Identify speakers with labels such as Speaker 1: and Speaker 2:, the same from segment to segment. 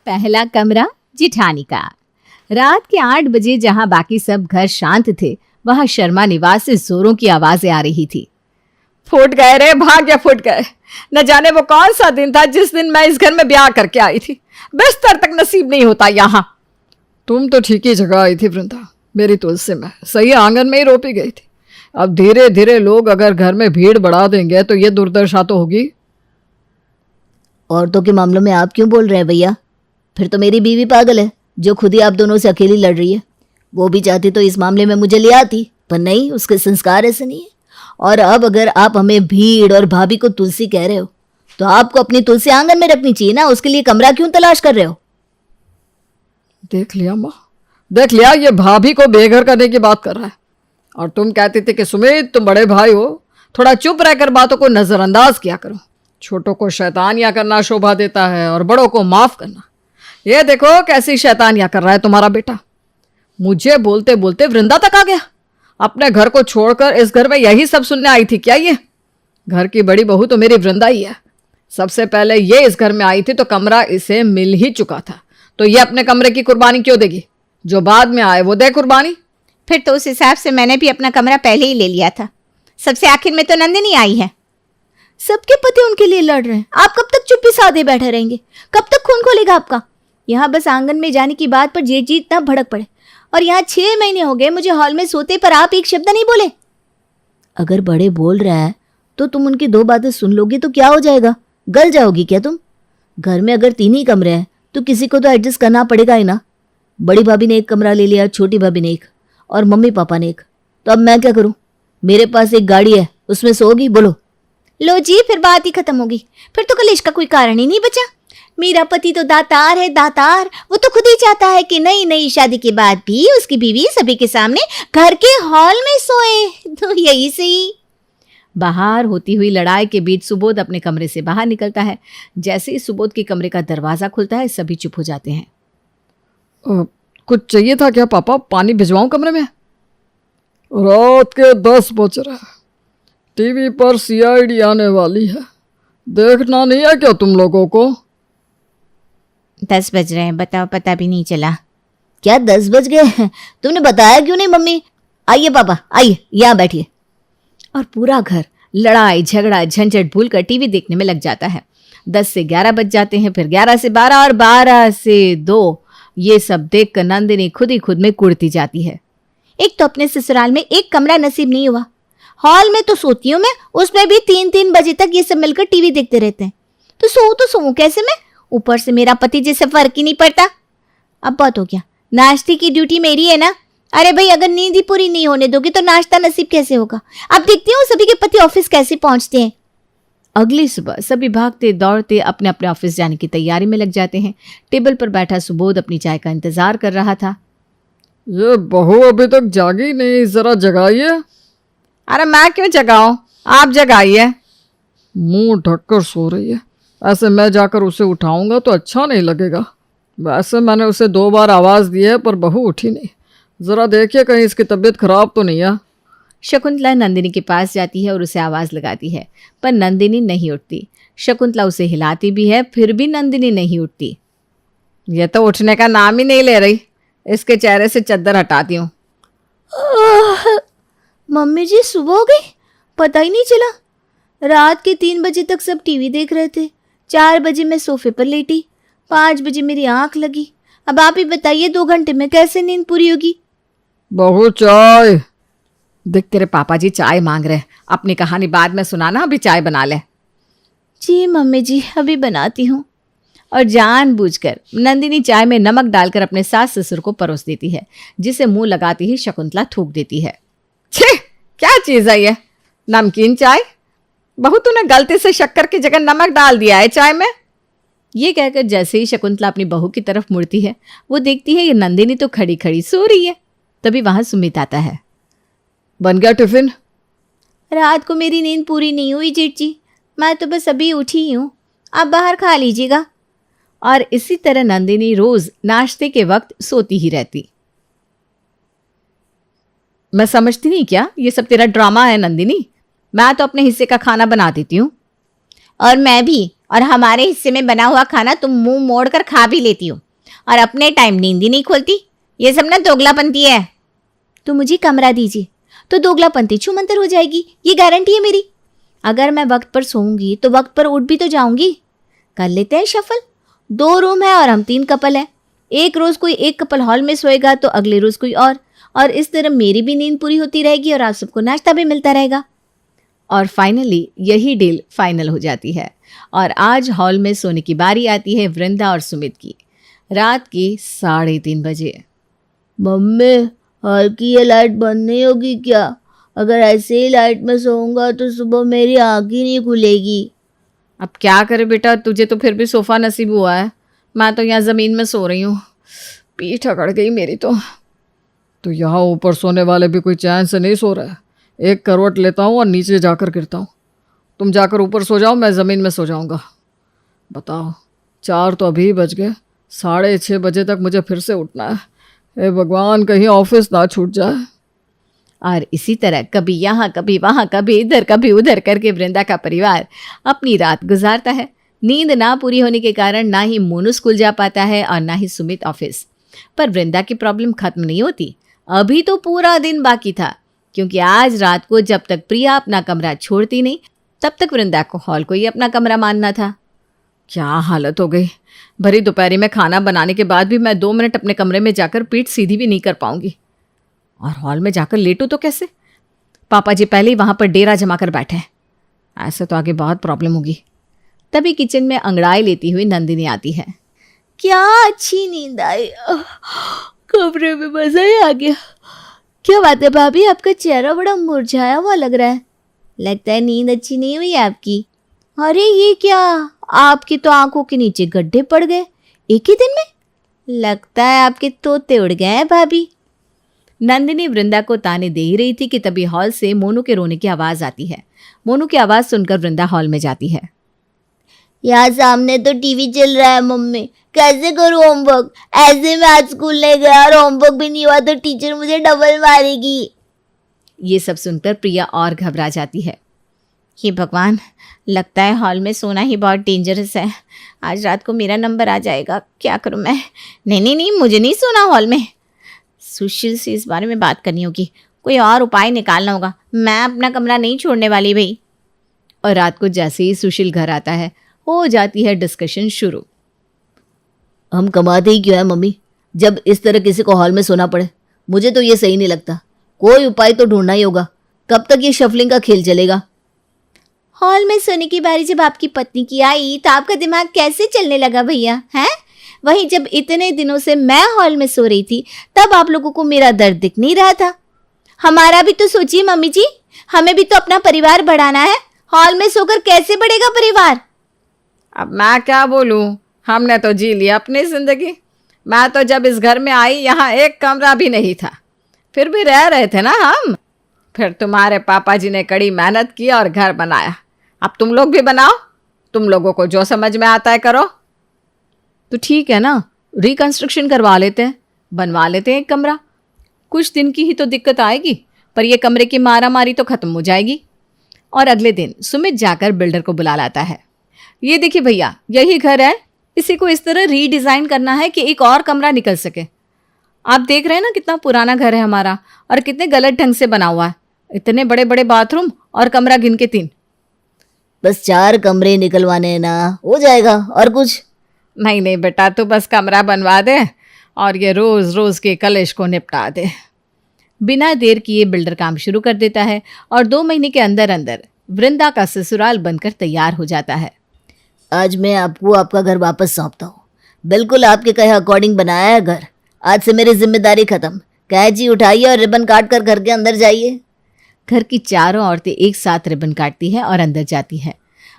Speaker 1: पहला कमरा जिठानी का। रात के 8 बजे जहां बाकी सब घर शांत थे, वहां शर्मा निवास से जोरों की आवाजें आ रही थी।
Speaker 2: फूट गए रे भाग्य, फूट गए। न जाने वो कौन सा दिन था जिस दिन मैं इस घर में ब्याह करके आई थी। बिस्तर तक नसीब नहीं होता यहाँ। तुम तो ठीक ही जगह आई थी वृंदा, मेरी तुलसी में सही आंगन में ही रोपी गई थी। अब धीरे धीरे लोग अगर घर में भीड़ बढ़ा देंगे तो ये दुर्दशा तो होगी।
Speaker 3: औरतों के मामलों में आप क्यों बोल रहे हैं भैया? फिर तो मेरी बीवी पागल है जो खुद ही आप दोनों से अकेली लड़ रही है। वो भी चाहती तो इस मामले में मुझे ले आती, पर नहीं, उसके संस्कार ऐसे नहीं है। और अब अगर आप हमें भीड़ और भाभी को तुलसी कह रहे हो तो आपको अपनी तुलसी आंगन में रखनी चाहिए ना। उसके लिए कमरा क्यों तलाश कर रहे हो?
Speaker 2: देख लिया माँ, देख लिया, ये भाभी को बेघर करने की बात कर रहा है। और तुम कहती थी कि सुमित तुम बड़े भाई हो, थोड़ा चुप रहकर बातों को नजरअंदाज किया करो। छोटों को शैतानियां करना शोभा देता है और बड़ों को माफ करना। ये देखो कैसी शैतानियां कर रहा है तुम्हारा बेटा। मुझे बोलते बोलते वृंदा तक आ गया। अपने घर को छोड़कर इस घर में यही सब सुनने आई थी क्या? ये घर की बड़ी बहू तो मेरी वृंदा ही है। सबसे पहले ये इस घर में आई थी तो कमरा इसे मिल ही चुका था, तो ये अपने कमरे की कुर्बानी क्यों देगी? जो बाद में आए वो दे कुर्बानी।
Speaker 1: फिर तो उस हिसाब से मैंने भी अपना कमरा पहले ही ले लिया था। सबसे आखिर में तो नंदिनी आई है।
Speaker 3: सबके पति उनके लिए लड़ रहे हैं, आप कब तक चुप्पी साधे बैठे रहेंगे? कब तक खून खोलेगा आपका? यहाँ बस आंगन में जाने की बात पर जेठ जी इतना भड़क पड़े, और यहाँ 6 महीने हो गए मुझे हॉल में सोते पर आप एक शब्द नहीं बोले। अगर बड़े बोल रहा है तो तुम उनकी 2 बातें सुन लोगे तो क्या हो जाएगा? गल जाओगी क्या तुम? घर में अगर 3 ही कमरे हैं तो किसी को तो एडजस्ट करना पड़ेगा ही ना। बड़ी भाभी ने एक कमरा ले लिया, छोटी भाभी ने एक, और मम्मी पापा ने एक। तो अब मैं क्या करूं? मेरे पास एक गाड़ी है, उसमें सोओगी? बोलो।
Speaker 1: लो जी, फिर बात ही खत्म होगी। फिर तो कलेश का कोई कारण ही नहीं बचा। मेरा पति तो दातार है, दातार। वो तो खुद ही चाहता है कि नई नई शादी के बाद भी उसकी बीवी सभी के सामने घर के हॉल में सोए। तो यही सही। बाहर होती हुई लड़ाई के बीच सुबोध अपने कमरे से बाहर निकलता है। जैसे ही सुबोध के कमरे का दरवाजा खुलता है, सभी चुप हो जाते हैं।
Speaker 2: कुछ चाहिए था क्या पापा? पानी भिजवाऊं कमरे में? रात के 10 बज रहे हैं, टीवी पर CID आने वाली है, देखना नहीं है क्या तुम लोगों को?
Speaker 1: 10 बज रहे हैं, बताओ, पता भी नहीं चला।
Speaker 3: क्या 10 बज गए? तुमने बताया क्यों नहीं मम्मी? आइए पापा, आइए, यहाँ बैठिए।
Speaker 1: और पूरा घर लड़ाई झगड़ा झंझट भूलकर टीवी देखने में लग जाता है। 10 से 11 बज जाते हैं, फिर 11 से 12 और 12 से 2। ये सब देखकर नंदिनी खुद ही खुद में कुड़ती जाती है। एक तो अपने ससुराल में एक कमरा नसीब नहीं हुआ, हॉल में तो सोती हूँ मैं, उसमें भी 3-3 बजे तक ये सब मिलकर टीवी देखते रहते हैं। तो सोऊं कैसे मैं? ऊपर से मेरा पति जिससे फर्क ही नहीं पड़ता। अब बात हो क्या, नाश्ते की ड्यूटी मेरी है ना। अरे भाई, अगर नींद ही पूरी नहीं होने दोगे तो नाश्ता नसीब कैसे होगा? अब देखती हूँ सभी के पति ऑफिस कैसे पहुंचते हैं। अगली सुबह सभी भागते दौड़ते अपने अपने ऑफिस जाने की तैयारी में लग जाते हैं। टेबल पर बैठा सुबोध अपनी चाय का इंतजार कर रहा था।
Speaker 2: ये बहू अभी तक जागी नहीं, जरा जगाइए।
Speaker 1: अरे मैं क्यों जगाऊं, आप जगाइए।
Speaker 2: मुंह ढककर सो रही है, ऐसे मैं जाकर उसे उठाऊंगा तो अच्छा नहीं लगेगा। वैसे मैंने उसे 2 बार आवाज़ दी है पर बहू उठी नहीं। ज़रा देखिए कहीं इसकी तबीयत खराब तो नहीं है।
Speaker 1: शकुंतला नंदिनी के पास जाती है और उसे आवाज़ लगाती है, पर नंदिनी नहीं उठती। शकुंतला उसे हिलाती भी है, फिर भी नंदिनी नहीं उठती। ये तो उठने का नाम ही नहीं ले रही। इसके चेहरे से चद्दर हटाती हूँ।
Speaker 3: मम्मी जी, सुबह हो गई, पता ही नहीं चला। रात के 3 बजे तक सब टीवी देख रहे थे। 4 बजे मैं सोफे पर लेटी, 5 बजे मेरी आंख लगी। अब आप ही बताइए 2 घंटे में कैसे नींद पूरी होगी?
Speaker 2: बहू चाय।
Speaker 1: देख, तेरे पापा जी चाय मांग रहे हैं। अपनी कहानी बाद में सुनाना, अभी चाय बना ले।
Speaker 3: जी मम्मी जी, अभी बनाती हूँ।
Speaker 1: और जानबूझकर नंदिनी चाय में नमक डालकर अपने सास ससुर को परोस देती है, जिसे मुंह लगाती ही शकुंतला थूक देती है। छे, क्या चीज है ये? नमकीन चाय? बहू, तूने गलती से शक्कर की जगह नमक डाल दिया है चाय में। ये कहकर जैसे ही शकुंतला अपनी बहू की तरफ मुड़ती है, वो देखती है ये नंदिनी तो खड़ी खड़ी सो रही है। तभी वहां सुमित आता है।
Speaker 2: बन गया टिफिन?
Speaker 3: रात को मेरी नींद पूरी नहीं हुई जेठ जी, मैं तो बस अभी उठी हूँ, आप बाहर खा लीजिएगा।
Speaker 1: और इसी तरह नंदिनी रोज नाश्ते के वक्त सोती ही रहती। मैं समझती नहीं क्या, ये सब तेरा ड्रामा है नंदिनी। मैं तो अपने हिस्से का खाना बना देती हूँ।
Speaker 3: और मैं भी, और हमारे हिस्से में बना हुआ खाना तुम मुंह मोड़ कर खा भी लेती हो और अपने टाइम नींद ही नहीं खोलती। ये सब ना दोगलापंती है। तो मुझे कमरा दीजिए तो दोगलापंती छूमंतर हो जाएगी, ये गारंटी है मेरी। अगर मैं वक्त पर सोऊंगी तो वक्त पर उठ भी तो जाऊंगी। कर लेते हैं शफल। 2 रूम है और हम 3 कपल हैं। एक रोज कोई एक कपल हॉल में सोएगा तो अगले रोज कोई और इस तरह मेरी भी नींद पूरी होती रहेगी और आप सबको नाश्ता भी मिलता रहेगा।
Speaker 1: और फाइनली यही डील फाइनल हो जाती है और आज हॉल में सोने की बारी आती है वृंदा और सुमित की। रात के 3:30 बजे।
Speaker 3: मम्मी, हॉल की ये लाइट बंद नहीं होगी क्या? अगर ऐसे ही लाइट में सोऊंगा तो सुबह मेरी आँख ही नहीं खुलेगी।
Speaker 1: अब क्या करे बेटा, तुझे तो फिर भी सोफ़ा नसीब हुआ है। मैं तो यहाँ ज़मीन में सो रही हूँ, पीठ अकड़ गई मेरी तो
Speaker 2: यहाँ ऊपर सोने वाले भी कोई चैन से नहीं सो रहा है। एक करवट लेता हूँ और नीचे जाकर गिरता हूँ। तुम जाकर ऊपर सो जाओ, मैं ज़मीन में सो जाऊँगा। बताओ, 4 तो अभी बज गए, 6:30 बजे तक मुझे फिर से उठना है। हे भगवान, कहीं ऑफिस ना छूट जाए।
Speaker 1: और इसी तरह कभी यहाँ कभी वहाँ, कभी इधर कभी उधर करके वृंदा का परिवार अपनी रात गुजारता है। नींद ना पूरी होने के कारण ना ही मोनू स्कूल जा पाता है और ना ही सुमित ऑफिस। पर वृंदा की प्रॉब्लम खत्म नहीं होती। अभी तो पूरा दिन बाकी था, क्योंकि आज रात को जब तक प्रिया अपना कमरा छोड़ती नहीं तब तक वृंदा को हॉल को ही अपना कमरा मानना था। क्या हालत हो गई। भरी दोपहरी में खाना बनाने के बाद भी मैं 2 मिनट अपने कमरे में जाकर पीठ सीधी भी नहीं कर पाऊंगी, और हॉल में जाकर लेटूं तो कैसे? पापा जी पहले ही वहां पर डेरा जमा कर बैठे हैं। ऐसे तो आगे बहुत प्रॉब्लम होगी। तभी किचन में अंगड़ाई लेती हुई नंदिनी आती है।
Speaker 3: क्या अच्छी नींद आई, कमरे में मजा ही आ गया। क्या बात है भाभी, आपका चेहरा बड़ा मुरझाया हुआ लग रहा है। लगता है नींद अच्छी नहीं हुई आपकी। अरे ये क्या, आपकी तो आंखों के नीचे गड्ढे पड़ गए एक ही दिन में। लगता है आपके तोते उड़ गए हैं भाभी।
Speaker 1: नंदिनी वृंदा को ताने दे ही रही थी कि तभी हॉल से मोनू के रोने की आवाज़ आती है। मोनू की आवाज़ सुनकर वृंदा हॉल में जाती है।
Speaker 3: यहाँ सामने तो टीवी चल रहा है मम्मी, कैसे करूँ होमवर्क? ऐसे में आज स्कूल नहीं गया और होमवर्क भी नहीं हुआ तो टीचर मुझे डबल मारेगी।
Speaker 1: ये सब सुनकर प्रिया और घबरा जाती है। हे भगवान, लगता है हॉल में सोना ही बहुत डेंजरस है। आज रात को मेरा नंबर आ जाएगा, क्या करूँ मैं? नहीं, मुझे नहीं सोना हॉल में। सुशील से इस बारे में बात करनी होगी, कोई और उपाय निकालना होगा। मैं अपना कमरा नहीं छोड़ने वाली भाई। और रात को जैसे ही सुशील घर आता है हो जाती है डिस्कशन शुरू।
Speaker 3: हम कमाते ही क्यों है मम्मी, जब इस तरह किसी को हॉल में सोना पड़े? मुझे तो ये सही नहीं लगता। कोई उपाय तो ढूंढना ही होगा। कब तक ये शफलिंग का खेल चलेगा? हॉल में सोने की बारी जब आपकी पत्नी की आई तो आपका दिमाग कैसे चलने लगा भैया, हैं? वहीं जब इतने दिनों से मैं हॉल में सो रही थी तब आप लोगों को मेरा दर्द दिख नहीं रहा था। हमारा भी तो सोचिए मम्मी जी, हमें भी तो अपना परिवार बढ़ाना है। हॉल में सोकर कैसे बढ़ेगा परिवार?
Speaker 1: अब मैं क्या बोलूं, हमने तो जी लिया अपनी जिंदगी। मैं तो जब इस घर में आई यहाँ एक कमरा भी नहीं था, फिर भी रह रहे थे ना हम। फिर तुम्हारे पापा जी ने कड़ी मेहनत की और घर बनाया। अब तुम लोग भी बनाओ, तुम लोगों को जो समझ में आता है करो। तो ठीक है ना, रिकंस्ट्रक्शन करवा लेते हैं, बनवा लेते हैं एक कमरा। कुछ दिन की ही तो दिक्कत आएगी, पर ये कमरे की मारा मारी तो खत्म हो जाएगी। और अगले दिन सुमित जाकर बिल्डर को बुला लाता है। ये देखिए भैया, यही घर है, इसी को इस तरह रीडिज़ाइन करना है कि एक और कमरा निकल सके। आप देख रहे हैं ना कितना पुराना घर है हमारा और कितने गलत ढंग से बना हुआ है। इतने बड़े बड़े बाथरूम और कमरा गिन के 3।
Speaker 3: बस 4 कमरे निकलवाने हैं ना, हो जाएगा। और कुछ
Speaker 1: नहीं बेटा, तू बस कमरा बनवा दे और ये रोज़ रोज़ के कलेश को निपटा दे। बिना देर किए बिल्डर काम शुरू कर देता है और 2 महीने के अंदर अंदर वृंदा का ससुराल बनकर तैयार हो जाता है।
Speaker 3: आज मैं आपको आपका घर वापस सौंपता हूँ। बिल्कुल आपके कहे अकॉर्डिंग बनाया है घर। आज से मेरी जिम्मेदारी खत्म। कैची उठाइए और रिबन काट कर घर के अंदर जाइए।
Speaker 1: घर की चारों औरतें एक साथ रिबन काटती हैं और अंदर जाती हैं।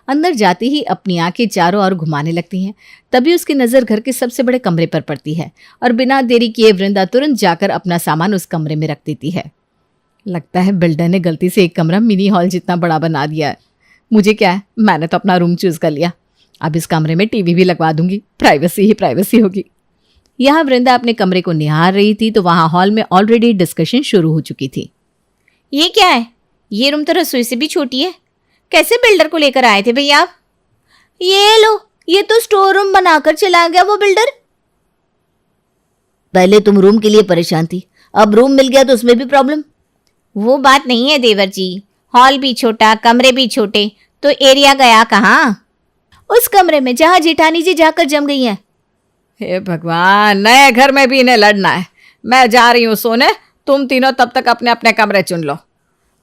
Speaker 1: अंदर जाते ही अपनी आंखें चारों ओर घुमाने लगती हैं। तभी उसकी नज़र घर के सबसे बड़े कमरे पर पड़ती है और बिना देरी किए वृंदा तुरंत जाकर अपना सामान उस कमरे में रख देती है। लगता है बिल्डर ने गलती से एक कमरा मिनी हॉल जितना बड़ा बना दिया है। मुझे क्या है, मैंने तो अपना रूम चूज़ कर लिया। अब इस कमरे में टीवी भी लगवा दूंगी, प्राइवेसी ही प्राइवेसी होगी। यहाँ वृंदा अपने कमरे को निहार रही थी तो वहाँ हॉल में ऑलरेडी डिस्कशन शुरू हो चुकी थी।
Speaker 3: ये क्या है? ये रूम तो रसोई से भी छोटी है। कैसे बिल्डर को लेकर आए थे भैया आप? ये लो, ये तो स्टोर रूम बनाकर चला गया वो बिल्डर। पहले तुम रूम के लिए परेशान थी, अब रूम मिल गया तो उसमें भी प्रॉब्लम। वो बात नहीं है देवर जी, हॉल भी छोटा, कमरे भी छोटे, तो एरिया गया कहाँ? उस कमरे में जहाँ जेठानी जी जाकर जम गई हैं।
Speaker 2: हे भगवान, नए घर में भी इन्हें लड़ना है। मैं जा रही हूँ सोने, तुम तीनों तब तक अपने अपने कमरे चुन लो।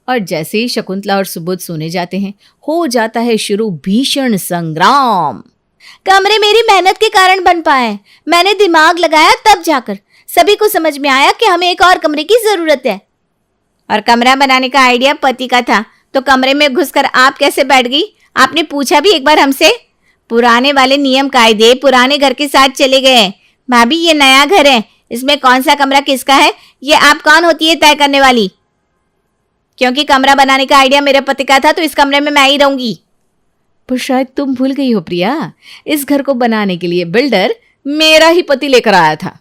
Speaker 1: और जैसे ही शकुंतला और सुबोध सोने जाते हैं, हो जाता है शुरू भीषण संग्राम।
Speaker 3: कमरे मेरी मेहनत के कारण बन पाए, मैंने दिमाग लगाया तब जाकर सभी को समझ में आया कि हमें एक और कमरे की जरूरत है। और कमरा बनाने का आइडिया पति का था, तो कमरे में घुसकर आप कैसे बैठ गई? आपने पूछा भी एक बार हमसे? पुराने वाले नियम कायदे पुराने घर के साथ चले गए। भाभी ये नया घर है, इसमें कौन सा कमरा किसका है, ये आप कौन होती है तय करने वाली? क्योंकि कमरा बनाने का आइडिया मेरे पति का था, तो इस कमरे में मैं ही रहूंगी।
Speaker 1: पर शायद तुम भूल गई हो प्रिया, इस घर को बनाने के लिए बिल्डर मेरा ही पति लेकर आया था,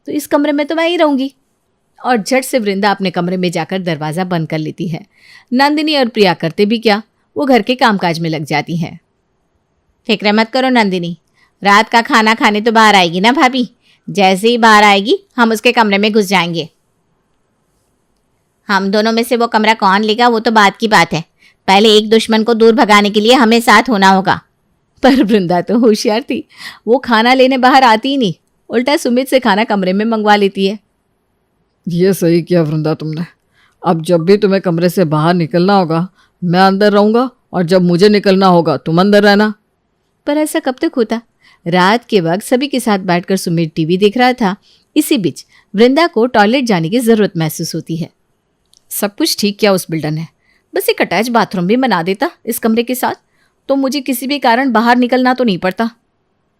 Speaker 1: तो इस कमरे में तो मैं ही रहूंगी। और झट से वृंदा अपने कमरे में जाकर दरवाजा बंद कर लेती है। नंदिनी और प्रिया करते भी क्या, वो घर के कामकाज में लग जाती हैं।
Speaker 3: फिक्र मत करो नंदिनी, रात का खाना खाने तो बाहर आएगी ना भाभी। जैसे ही बाहर आएगी हम उसके कमरे में घुस जाएंगे। हम दोनों में से वो कमरा कौन लेगा वो तो बात की बात है, पहले एक दुश्मन को दूर भगाने के लिए हमें साथ होना होगा।
Speaker 1: पर वृंदा तो होशियार थी, वो खाना लेने बाहर आती ही नहीं, उल्टा सुमित से खाना कमरे में मंगवा लेती है।
Speaker 2: ये सही किया वृंदा तुमने। अब जब भी तुम्हें कमरे से बाहर निकलना होगा मैं अंदर रहूंगा, और जब मुझे निकलना होगा तुम अंदर रहना।
Speaker 1: पर ऐसा कब तक होता? रात के वक्त सभी के साथ बैठकर सुमित टीवी देख रहा था। इसी बीच वृंदा को टॉयलेट जाने की जरूरत महसूस होती है। सब कुछ ठीक किया उस बिल्डर ने, बस एक अटैच बाथरूम भी बना देता इस कमरे के साथ, तो मुझे किसी भी कारण बाहर निकलना तो नहीं पड़ता।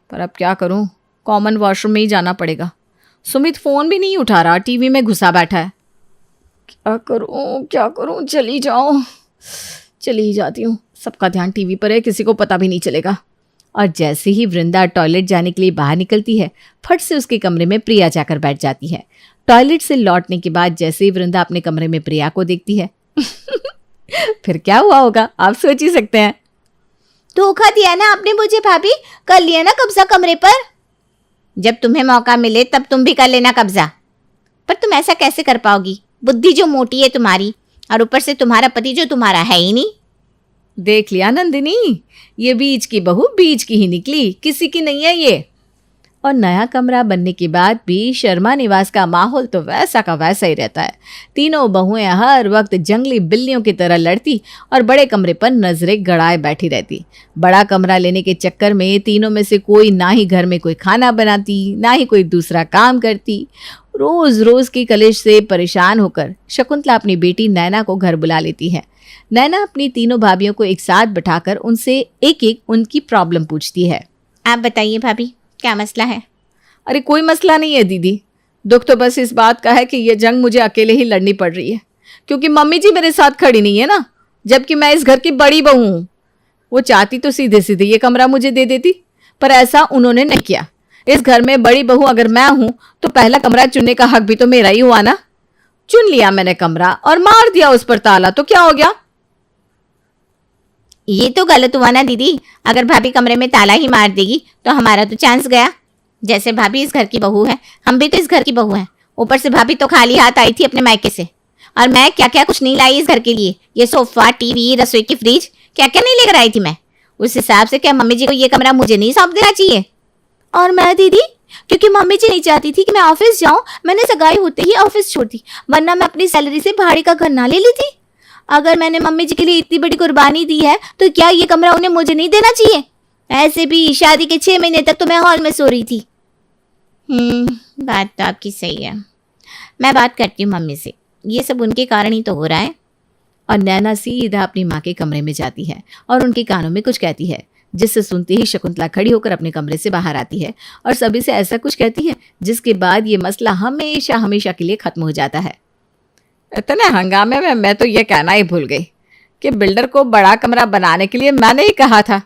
Speaker 1: पर अब क्या करूं, कॉमन वॉशरूम में ही जाना पड़ेगा। सुमित फोन भी नहीं उठा रहा, टीवी में घुसा बैठा है।
Speaker 2: क्या करूं, चली जाऊं।
Speaker 1: चली ही जाती हूँ, सबका ध्यान टीवी पर है, किसी को पता भी नहीं चलेगा। और जैसे ही वृंदा टॉयलेट जाने के लिए बाहर निकलती है, फट से उसके कमरे में प्रिया जाकर बैठ जाती है। टॉयलेट से लौटने के बाद जैसे ही वृंदा अपने कमरे में प्रिया को देखती है फिर क्या हुआ होगा आप सोच ही सकते हैं।
Speaker 3: धोखा दिया ना आपने मुझे भाभी, कर लिया ना कब्जा कमरे पर। जब तुम्हें मौका मिले तब तुम भी कर लेना कब्जा। पर तुम ऐसा कैसे कर पाओगी, बुद्धि जो मोटी है तुम्हारी, और ऊपर से तुम्हारा पति जो तुम्हारा है ही नहीं।
Speaker 1: देख लिया नंदिनी, ये बीच की बहू बीच की ही निकली, किसी की नहीं है ये। और नया कमरा बनने के बाद भी शर्मा निवास का माहौल तो वैसा का वैसा ही रहता है। तीनों बहुएं हर वक्त जंगली बिल्लियों की तरह लड़ती और बड़े कमरे पर नजरें गड़ाए बैठी रहती। बड़ा कमरा लेने के चक्कर में तीनों में से कोई ना ही घर में कोई खाना बनाती, ना ही कोई दूसरा काम करती। रोज रोज की कलेश से परेशान होकर शकुंतला अपनी बेटी नैना को घर बुला लेती है। नैना अपनी तीनों भाभियों को एक साथ बिठाकर उनसे एक एक उनकी प्रॉब्लम पूछती है।
Speaker 3: आप बताइए भाभी, क्या मसला है?
Speaker 1: अरे कोई मसला नहीं है दीदी, दुख तो बस इस बात का है कि ये जंग मुझे अकेले ही लड़नी पड़ रही है, क्योंकि मम्मी जी मेरे साथ खड़ी नहीं है ना, जबकि मैं इस घर की बड़ी बहू हूँ। वो चाहती तो सीधे सीधे ये कमरा मुझे दे देती, पर ऐसा उन्होंने नहीं किया। इस घर में बड़ी बहू अगर मैं हूँ तो पहला कमरा चुनने का हक भी तो मेरा ही हुआ ना। चुन लिया मैंने कमरा और मार दिया उस पर ताला, तो क्या हो गया?
Speaker 3: ये तो गलत हुआ ना दीदी, अगर भाभी कमरे में ताला ही मार देगी तो हमारा तो चांस गया। जैसे भाभी इस घर की बहू है, हम भी तो इस घर की बहू हैं। ऊपर से भाभी तो खाली हाथ आई थी अपने मायके से, और मैं क्या क्या कुछ नहीं लाई इस घर के लिए। ये सोफा, टीवी, रसोई की फ्रिज, क्या क्या नहीं लेकर आई थी मैं। उस हिसाब से क्या मम्मी जी को ये कमरा मुझे नहीं सौंप देना चाहिए? और मैं दीदी, क्योंकि मम्मी जी नहीं चाहती थी कि मैं ऑफिस जाऊं, मैंने सगाई होते ही ऑफिस छोड़ दी, वरना मैं अपनी सैलरी से भाड़े का घर ना ले लेती। अगर मैंने मम्मी जी के लिए इतनी बड़ी कुर्बानी दी है तो क्या ये कमरा उन्हें मुझे नहीं देना चाहिए? ऐसे भी शादी के 6 महीने तक तो मैं हॉल में सो रही थी। बात तो आपकी सही है, मैं बात करती हूँ मम्मी से, ये सब उनके कारण ही तो हो रहा है।
Speaker 1: और नैना सीधा अपनी माँ के कमरे में जाती है और उनके कानों में कुछ कहती है, जिससे सुनते ही शकुंतला खड़ी होकर अपने कमरे से बाहर आती है और सभी से ऐसा कुछ कहती है जिसके बाद ये मसला हमेशा हमेशा के लिए खत्म हो जाता है।
Speaker 2: इतने हंगामे में मैं तो ये कहना ही भूल गई कि बिल्डर को बड़ा कमरा बनाने के लिए मैंने ही कहा था।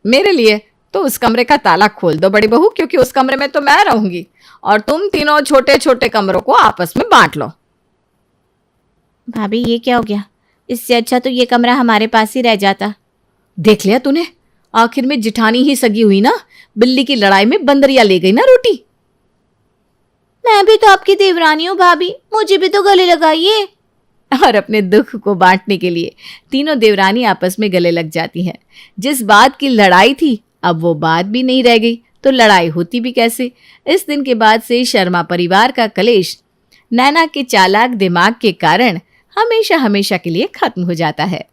Speaker 2: मेरे लिए तो उस कमरे का ताला खोल दो बड़ी बहू, क्योंकि उस कमरे में तो मैं रहूंगी और तुम तीनों छोटे छोटे कमरों को आपस में बांट लो।
Speaker 3: भाभी ये क्या हो गया? इससे अच्छा तो ये कमरा हमारे पास ही रह जाता।
Speaker 1: देख लिया तूने, आखिर में जिठानी ही सगी हुई ना, बिल्ली की लड़ाई में बंदरिया ले गई ना रोटी।
Speaker 3: मैं भी तो आपकी देवरानी हूँ भाभी, मुझे भी तो गले लगाइए।
Speaker 1: और अपने दुख को बांटने के लिए तीनों देवरानी आपस में गले लग जाती हैं। जिस बात की लड़ाई थी अब वो बात भी नहीं रह गई, तो लड़ाई होती भी कैसे। इस दिन के बाद से शर्मा परिवार का कलेश नैना के चालाक दिमाग के कारण हमेशा हमेशा के लिए खत्म हो जाता है।